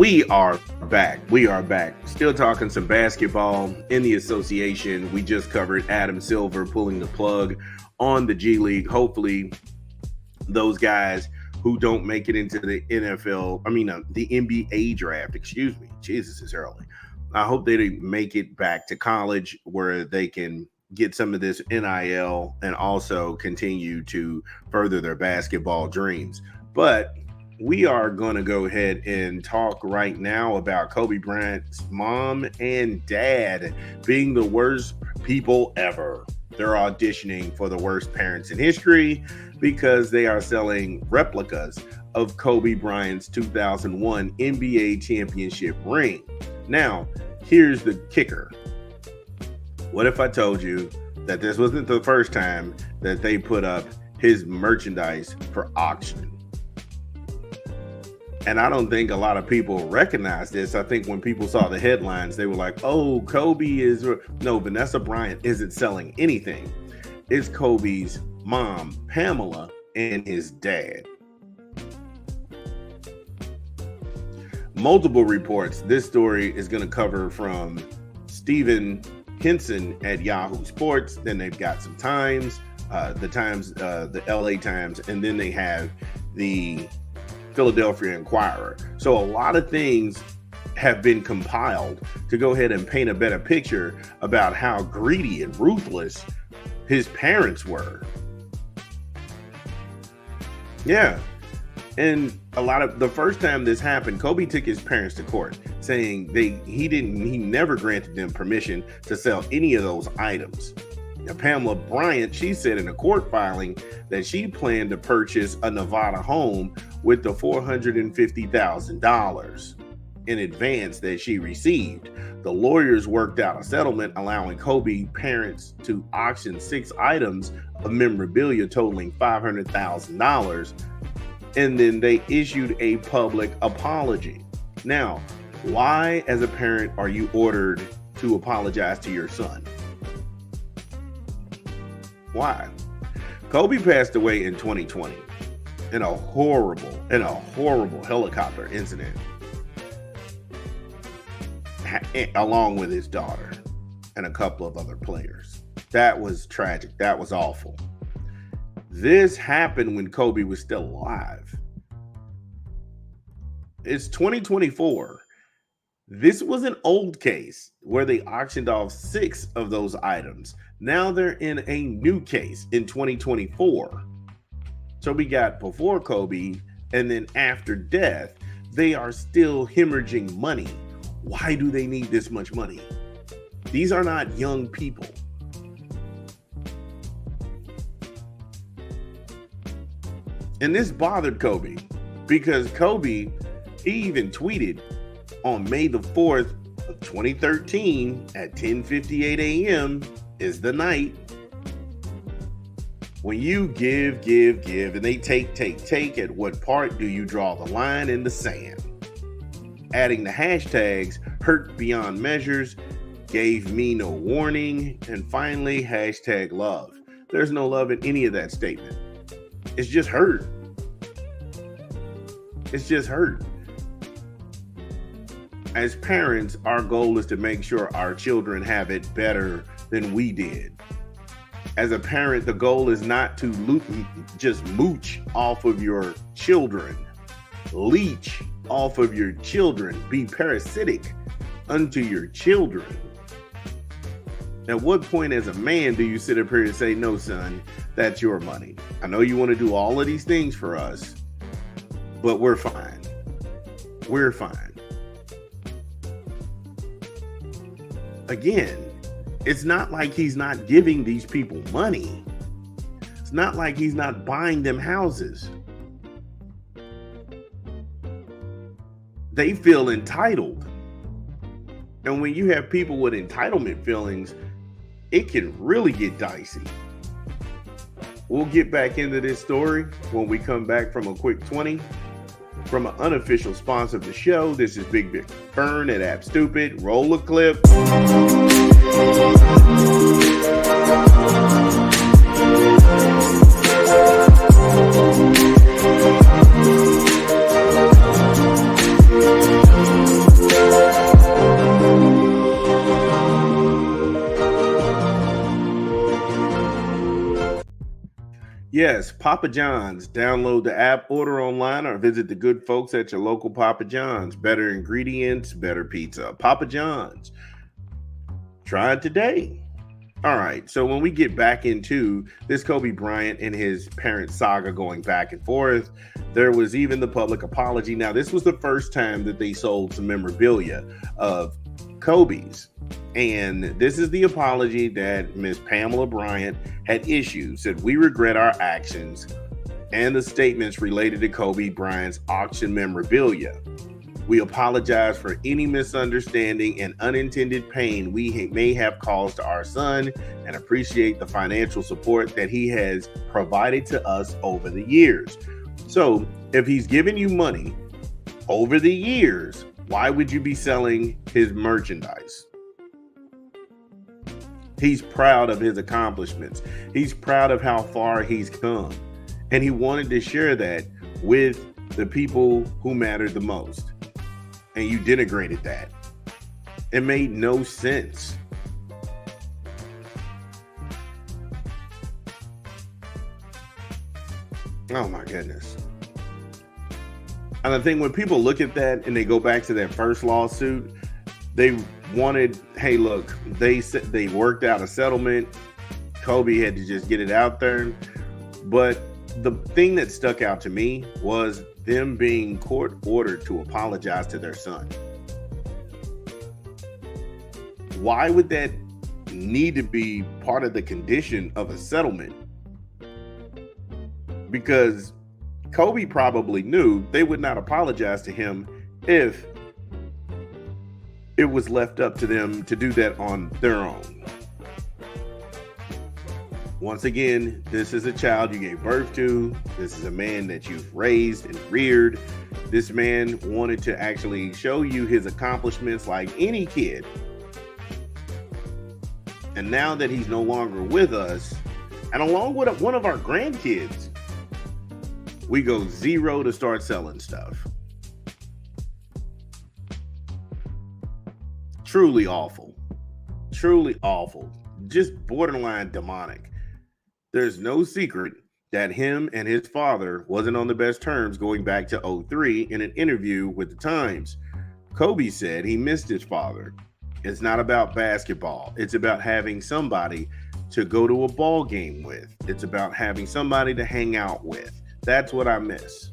We are back. We are back. Still talking some basketball in the association. We just covered Adam Silver pulling the plug on the G League. Hopefully, those guys who don't make it into the the NBA draft, excuse me. Jesus, it's early. I hope they make it back to college where they can get some of this NIL and also continue to further their basketball dreams. But we are going to go ahead and talk right now about Kobe Bryant's mom and dad being the worst people ever. They're auditioning for the worst parents in history because they are selling replicas of Kobe Bryant's 2001 NBA championship ring. Now, here's the kicker. What if I told you that this wasn't the first time that they put up his merchandise for auction? And I don't think a lot of people recognize this. I think when people saw the headlines, they were like, oh, Kobe is... No, Vanessa Bryant isn't selling anything. It's Kobe's mom, Pamela, and his dad. Multiple reports. This story is going to cover from Stephen Henson at Yahoo Sports. Then they've got some Times, the LA Times, and then they have the Philadelphia Inquirer. So a lot of things have been compiled to go ahead and paint a better picture about how greedy and ruthless his parents were. Yeah. And the first time this happened, Kobe took his parents to court saying he never granted them permission to sell any of those items. Now, Pamela Bryant, she said in a court filing that she planned to purchase a Nevada home with the $450,000 in advance that she received. The lawyers worked out a settlement allowing Kobe parents to auction 6 items of memorabilia totaling $500,000, and then they issued a public apology. Now, why as a parent are you ordered to apologize to your son? Why? Kobe passed away in 2020 in a horrible helicopter incident, along with his daughter and a couple of other players. That was tragic. That was awful. This happened when Kobe was still alive. It's 2024. This was an old case where they auctioned off 6 of those items. Now they're in a new case in 2024. So we got before Kobe and then after death, they are still hemorrhaging money. Why do they need this much money? These are not young people. And this bothered Kobe because Kobe, he even tweeted on May the 4th of 2013 at 10:58 a.m. is the night when you give, and they take. At what part do you draw the line in the sand? Adding the hashtags hurt beyond measures, gave me no warning, and finally hashtag love. There's no love in any of that statement. It's just hurt. It's just hurt. As parents, our goal is to make sure our children have it better than we did. As a parent, the goal is not to just mooch off of your children, leech off of your children, be parasitic unto your children. At what point as a man do you sit up here and say, no, son, that's your money. I know you want to do all of these things for us, but we're fine. We're fine. Again, it's not like he's not giving these people money. It's not like he's not buying them houses. They feel entitled. And when you have people with entitlement feelings, it can really get dicey. We'll get back into this story when we come back from a quick 20. From an unofficial sponsor of the show, this is Big Vic Fern at App Stupid. Roll a clip. Yes, Papa John's. Download the app, order online, or visit the good folks at your local Papa John's. Better ingredients, better pizza. Papa John's. Try it today. All right, so when we get back into this Kobe Bryant and his parents' saga going back and forth, there was even the public apology. Now, this was the first time that they sold some memorabilia of Kobe's. And this is the apology that Miss Pamela Bryant had issued. Said, "We regret our actions and the statements related to Kobe Bryant's auction memorabilia. We apologize for any misunderstanding and unintended pain we may have caused our son and appreciate the financial support that he has provided to us over the years." So if he's given you money over the years, why would you be selling his merchandise? He's proud of his accomplishments. He's proud of how far he's come. And he wanted to share that with the people who mattered the most. And you denigrated that. It made no sense. Oh my goodness. And I think when people look at that and they go back to that first lawsuit, they wanted, hey, look, they said they worked out a settlement. Kobe had to just get it out there. But the thing that stuck out to me was them being court ordered to apologize to their son. Why would that need to be part of the condition of a settlement? Because Kobe probably knew they would not apologize to him if it was left up to them to do that on their own. Once again, this is a child you gave birth to. This is a man that you've raised and reared. This man wanted to actually show you his accomplishments like any kid. And now that he's no longer with us, and along with one of our grandkids, we go zero to start selling stuff. Truly awful. Truly awful. Just borderline demonic. There's no secret that him and his father wasn't on the best terms going back to 2003 in an interview with the Times. Kobe said he missed his father. It's not about basketball. It's about having somebody to go to a ball game with. It's about having somebody to hang out with. That's what I miss.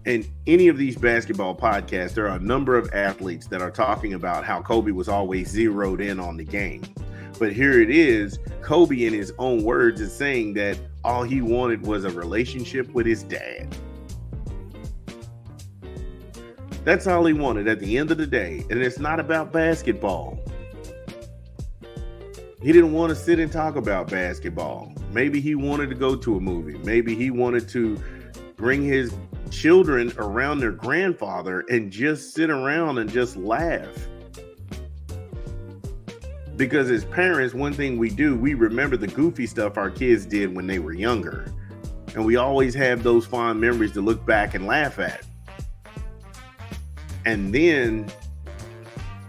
In any of these basketball podcasts, there are a number of athletes that are talking about how Kobe was always zeroed in on the game. But here it is, Kobe in his own words is saying that all he wanted was a relationship with his dad. That's all he wanted at the end of the day. And it's not about basketball. He didn't want to sit and talk about basketball. Maybe he wanted to go to a movie. Maybe he wanted to bring his children around their grandfather and just sit around and just laugh. Because as parents, one thing we do, we remember the goofy stuff our kids did when they were younger. And we always have those fond memories to look back and laugh at. And then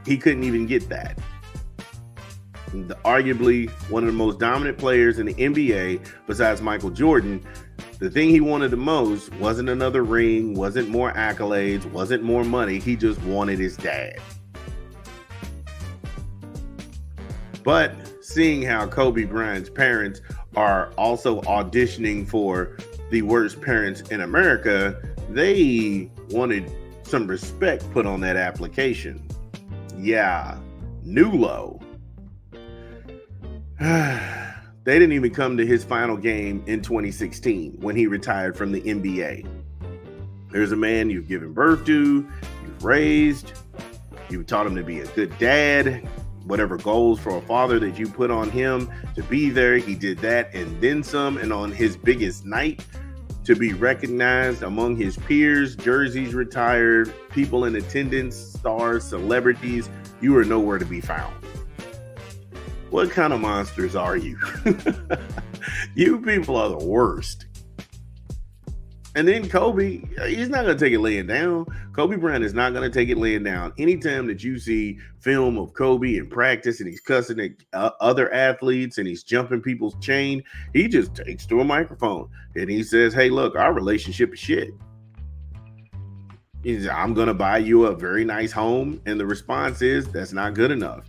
he couldn't even get that. Arguably one of the most dominant players in the NBA, besides Michael Jordan, the thing he wanted the most wasn't another ring, wasn't more accolades, wasn't more money. He just wanted his dad. But seeing how Kobe Bryant's parents are also auditioning for the worst parents in America, they wanted some respect put on that application. Yeah, new low. They didn't even come to his final game in 2016 when he retired from the NBA. There's a man you've given birth to, you've raised, you've taught him to be a good dad. Whatever goals for a father that you put on him to be there, he did that and then some. And on his biggest night, to be recognized among his peers, jerseys retired, people in attendance, stars, celebrities, you are nowhere to be found. What kind of monsters are you? You people are the worst. And then Kobe, he's not going to take it laying down. Kobe Bryant is not going to take it laying down. Anytime that you see film of Kobe in practice and he's cussing at other athletes and he's jumping people's chain, he just takes to a microphone and he says, hey, look, our relationship is shit. I'm going to buy you a very nice home. And the response is, that's not good enough.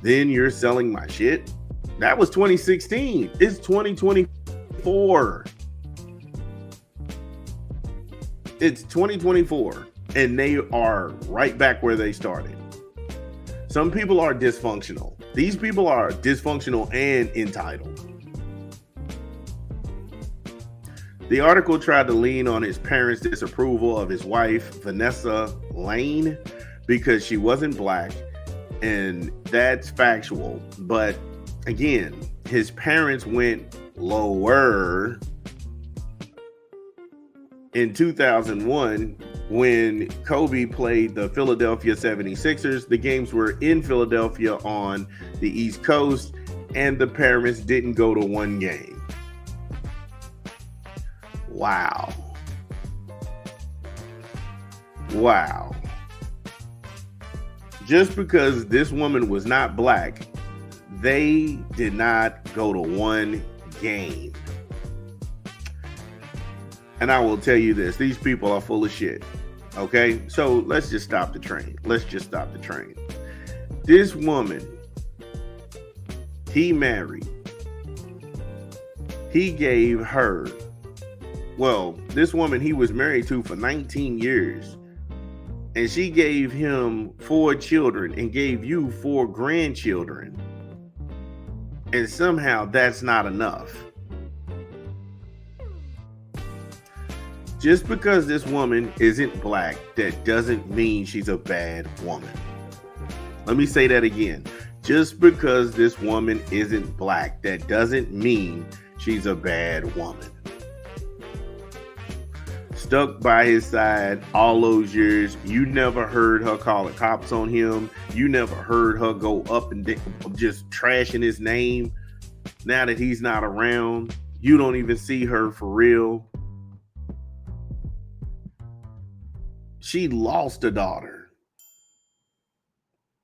Then you're selling my shit. That was 2016. It's 2024. It's 2024, and they are right back where they started. Some people are dysfunctional. These people are dysfunctional and entitled. The article tried to lean on his parents' disapproval of his wife, Vanessa Lane, because she wasn't black, and that's factual. But again, his parents went lower in 2001, when Kobe played the Philadelphia 76ers. The games were in Philadelphia on the East Coast, and the parents didn't go to one game. Wow. Wow. Just because this woman was not black, they did not go to one game. And I will tell you this, these people are full of shit. Okay? So let's just stop the train. This woman, he married. He gave her, this woman he was married to for 19 years. And she gave him 4 children and gave you 4 grandchildren. And somehow that's not enough. Just because this woman isn't black, that doesn't mean she's a bad woman. Let me say that again. Just because this woman isn't black, that doesn't mean she's a bad woman. Stuck by his side all those years. You never heard her call the cops on him. You never heard her go up and just trashing his name. Now that he's not around, you don't even see her for real. She lost a daughter.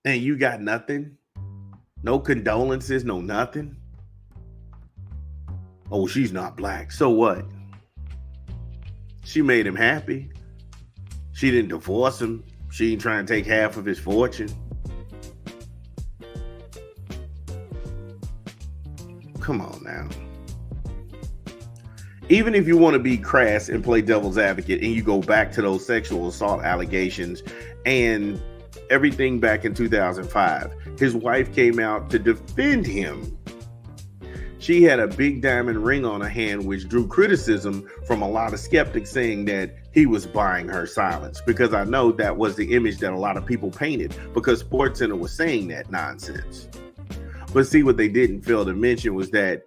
And you got nothing? No condolences, no nothing? Oh, she's not black. So what? She made him happy. She didn't divorce him. She ain't trying to take half of his fortune. Come on now. Even if you want to be crass and play devil's advocate and you go back to those sexual assault allegations and everything back in 2005, his wife came out to defend him. She had a big diamond ring on her hand, which drew criticism from a lot of skeptics saying that he was buying her silence, because I know that was the image that a lot of people painted because SportsCenter was saying that nonsense. But see, what they didn't fail to mention was that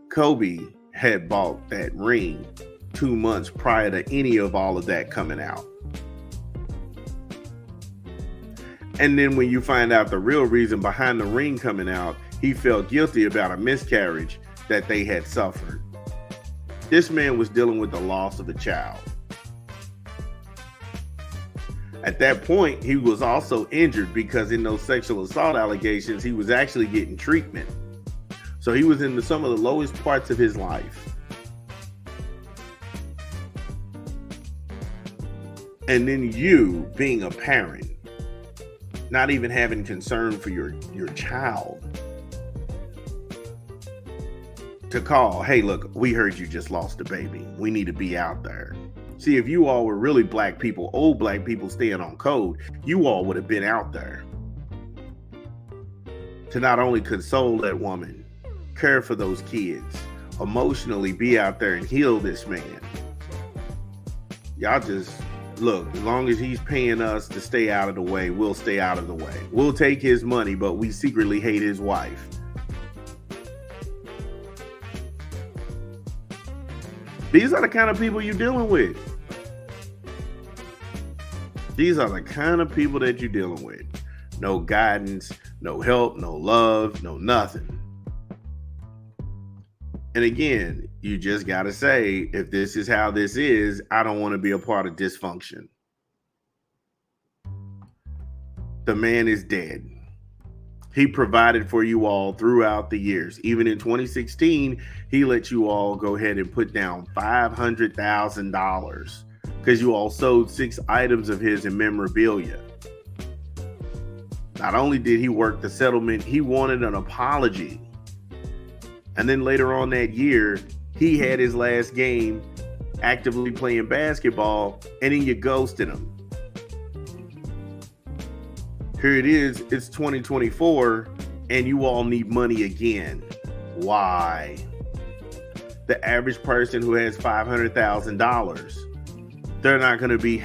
Kobe had bought that ring 2 months prior to any of all of that coming out. And then when you find out the real reason behind the ring coming out, he felt guilty about a miscarriage that they had suffered. This man was dealing with the loss of a child. At that point, he was also injured because in those sexual assault allegations, he was actually getting treatment. So he was in some of the lowest parts of his life. And then you, being a parent, not even having concern for your child, to call, hey, look, we heard you just lost a baby. We need to be out there. See, if you all were really black people, old black people staying on code, you all would have been out there to not only console that woman, care for those kids, emotionally be out there and heal this man. Y'all just, look, as long as he's paying us to stay out of the way, we'll stay out of the way. We'll take his money, but we secretly hate his wife. These are the kind of people you're dealing with. These are the kind of people that you're dealing with. No guidance, no help, no love, no nothing. And again, you just got to say, if this is how this is, I don't want to be a part of dysfunction. The man is dead. He provided for you all throughout the years. Even in 2016, he let you all go ahead and put down $500,000 because you all sold 6 items of his in memorabilia. Not only did he work the settlement, he wanted an apology. And then later on that year, he had his last game actively playing basketball, and then you ghosted him. Here it is, it's 2024, and you all need money again. Why? The average person who has $500,000, they're not going to be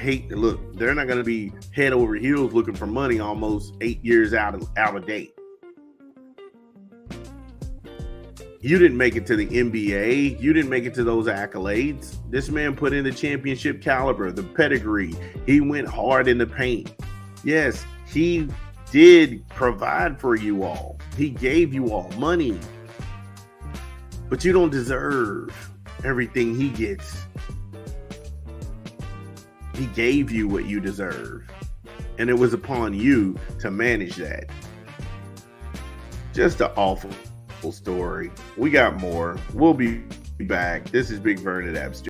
they're not going to be head over heels looking for money almost 8 years out of date. You didn't make it to the NBA. You didn't make it to those accolades. This man put in the championship caliber, the pedigree. He went hard in the paint. Yes, he did provide for you all. He gave you all money. But you don't deserve everything he gets. He gave you what you deserve. And it was upon you to manage that. Just an awful story. We got more. We'll be back. This is Big Vern at Abstract.